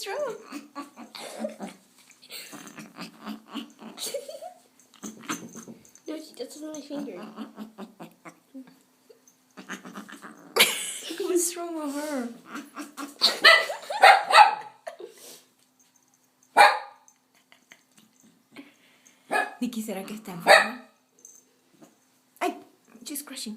What's wrong? No, she touches my finger. What's wrong with her? Nikki, ¿será que está enferma? Ay, she's crushing.